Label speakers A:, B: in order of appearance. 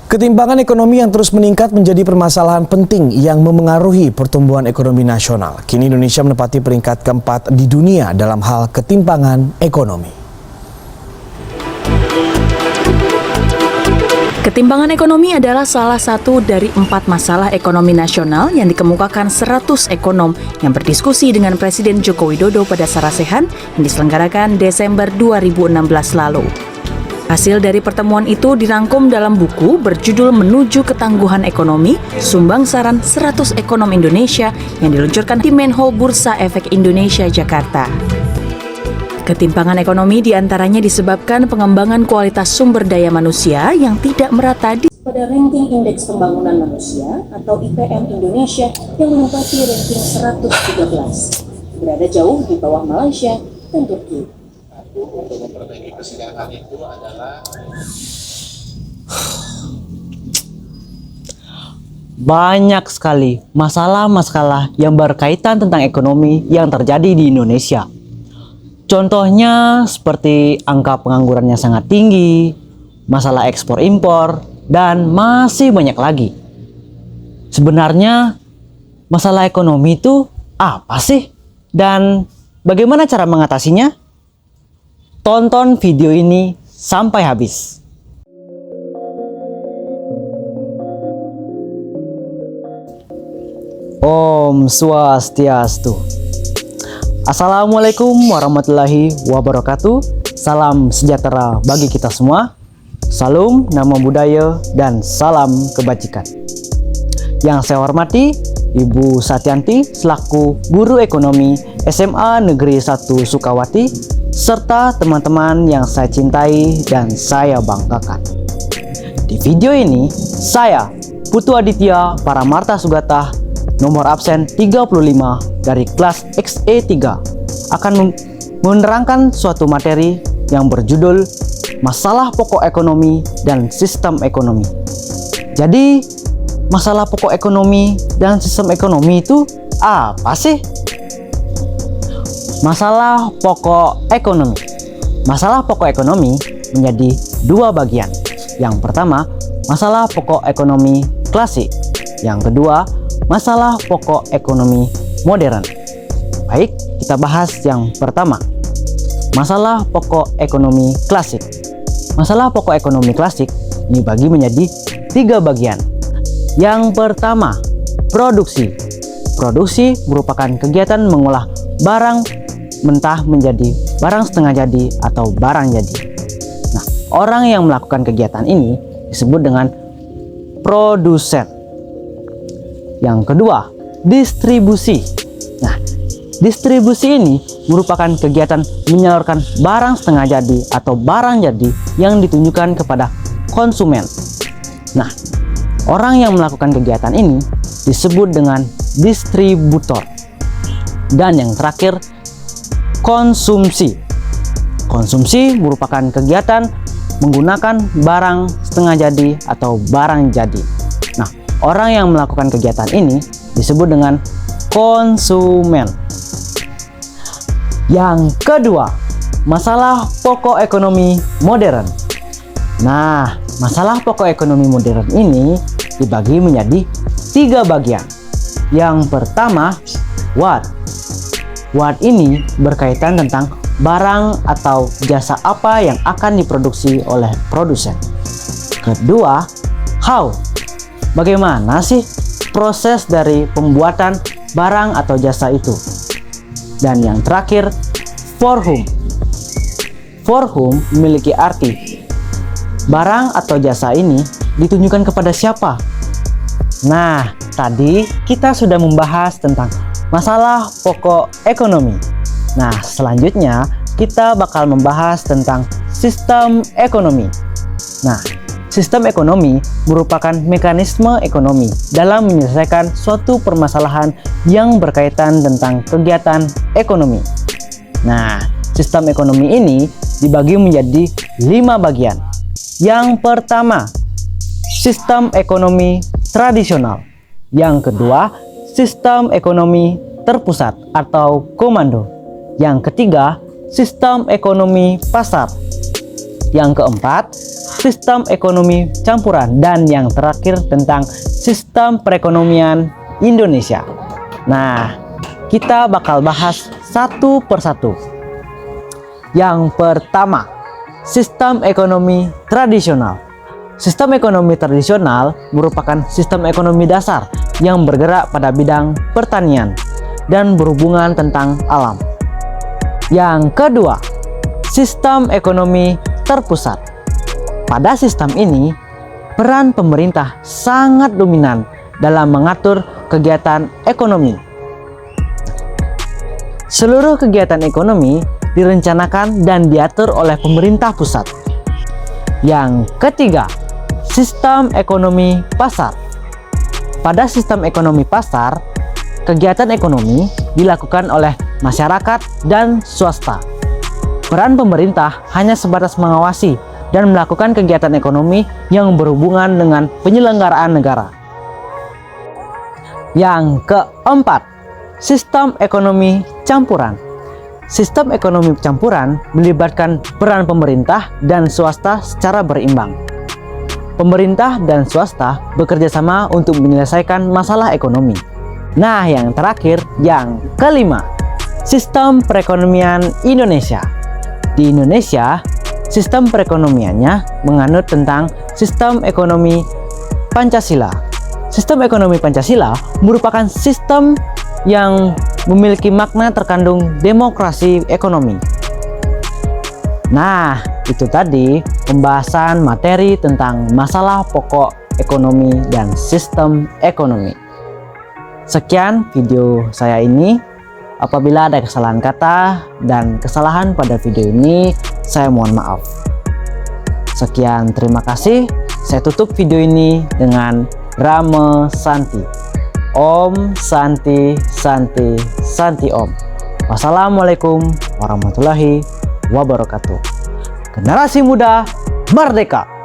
A: Ketimpangan ekonomi yang terus meningkat menjadi permasalahan penting yang memengaruhi pertumbuhan ekonomi nasional. Kini Indonesia menempati peringkat keempat di dunia dalam hal ketimpangan ekonomi.
B: Ketimpangan ekonomi adalah salah satu dari 4 masalah ekonomi nasional yang dikemukakan 100 ekonom yang berdiskusi dengan Presiden Joko Widodo pada Sarasehan yang diselenggarakan Desember 2016 lalu. Hasil dari pertemuan itu dirangkum dalam buku berjudul Menuju Ketangguhan Ekonomi, Sumbang Saran 100 Ekonom Indonesia yang diluncurkan di Main Hall Bursa Efek Indonesia, Jakarta. Ketimpangan ekonomi diantaranya disebabkan pengembangan kualitas sumber daya manusia yang tidak merata pada ranking Indeks Pembangunan Manusia atau IPM Indonesia yang menempati ranking 113, berada jauh di bawah Malaysia dan Turki.
C: Untuk memperbaiki kesiapan itu adalah
D: banyak sekali masalah-masalah yang berkaitan tentang ekonomi yang terjadi di Indonesia. Contohnya seperti angka pengangguran yang sangat tinggi, masalah ekspor impor, dan masih banyak lagi. Sebenarnya masalah ekonomi itu apa sih? Dan bagaimana cara mengatasinya? Tonton video ini sampai habis. Om Swastiastu. Assalamualaikum warahmatullahi wabarakatuh. Salam sejahtera bagi kita semua. Salam nama budaya dan salam kebajikan. Yang saya hormati Ibu Satyanti selaku guru ekonomi SMA Negeri 1 Sukawati, serta teman-teman yang saya cintai dan saya banggakan. Di video ini, saya, Putu Aditya Paramarta Sugata, nomor absen 35 dari kelas XE3, akan menerangkan suatu materi yang berjudul Masalah Pokok Ekonomi dan Sistem Ekonomi. Jadi, masalah pokok ekonomi dan sistem ekonomi itu apa sih? Masalah pokok ekonomi. Masalah pokok ekonomi menjadi 2 bagian. Yang pertama, masalah pokok ekonomi klasik. Yang kedua, masalah pokok ekonomi modern. Baik, kita bahas yang pertama. Masalah pokok ekonomi klasik. Masalah pokok ekonomi klasik dibagi menjadi 3 bagian. Yang pertama, produksi. Produksi merupakan kegiatan mengolah barang mentah menjadi barang setengah jadi atau barang jadi. Nah, orang yang melakukan kegiatan ini disebut dengan produsen. Yang kedua, distribusi. Nah, distribusi ini merupakan kegiatan menyalurkan barang setengah jadi atau barang jadi yang ditunjukkan kepada konsumen. Nah, orang yang melakukan kegiatan ini disebut dengan distributor. Dan yang terakhir, konsumsi. Konsumsi merupakan kegiatan menggunakan barang setengah jadi atau barang jadi. Nah, orang yang melakukan kegiatan ini disebut dengan konsumen. Yang kedua, masalah pokok ekonomi modern. Nah, masalah pokok ekonomi modern ini dibagi menjadi 3 bagian. Yang pertama, what. What ini berkaitan tentang barang atau jasa apa yang akan diproduksi oleh produsen. Kedua, how. Bagaimana sih proses dari pembuatan barang atau jasa itu? Dan yang terakhir, for whom. For whom memiliki arti barang atau jasa ini ditunjukkan kepada siapa? Nah, tadi kita sudah membahas tentang masalah pokok ekonomi. Nah, selanjutnya kita bakal membahas tentang sistem ekonomi. Nah, sistem ekonomi merupakan mekanisme ekonomi dalam menyelesaikan suatu permasalahan yang berkaitan tentang kegiatan ekonomi. Nah, sistem ekonomi ini dibagi menjadi 5 bagian. Yang pertama, sistem ekonomi tradisional. Yang kedua, sistem ekonomi terpusat atau komando. Yang ketiga, sistem ekonomi pasar. Yang keempat, sistem ekonomi campuran, dan yang terakhir tentang sistem perekonomian Indonesia. Nah, kita bakal bahas satu persatu. Yang pertama, sistem ekonomi tradisional. Sistem ekonomi tradisional merupakan sistem ekonomi dasar yang bergerak pada bidang pertanian dan berhubungan tentang alam. Yang kedua, sistem ekonomi terpusat. Pada sistem ini, peran pemerintah sangat dominan dalam mengatur kegiatan ekonomi. Seluruh kegiatan ekonomi direncanakan dan diatur oleh pemerintah pusat. Yang ketiga, sistem ekonomi pasar. Pada sistem ekonomi pasar, kegiatan ekonomi dilakukan oleh masyarakat dan swasta. Peran pemerintah hanya sebatas mengawasi dan melakukan kegiatan ekonomi yang berhubungan dengan penyelenggaraan negara. Yang keempat, sistem ekonomi campuran. Sistem ekonomi campuran melibatkan peran pemerintah dan swasta secara berimbang. Pemerintah dan swasta bekerja sama untuk menyelesaikan masalah ekonomi. Nah, yang terakhir, yang kelima, sistem perekonomian Indonesia. Di Indonesia, sistem perekonomiannya menganut tentang sistem ekonomi Pancasila. Sistem ekonomi Pancasila merupakan sistem yang memiliki makna terkandung demokrasi ekonomi. Nah, itu tadi pembahasan materi tentang masalah pokok ekonomi dan sistem ekonomi. Sekian video saya ini. Apabila ada kesalahan kata dan kesalahan pada video ini, saya mohon maaf. Sekian, terima kasih. Saya tutup video ini dengan Rame Santi. Om Santi Santi Santi Om. Wassalamualaikum warahmatullahi wabarakatuh. Generasi muda merdeka!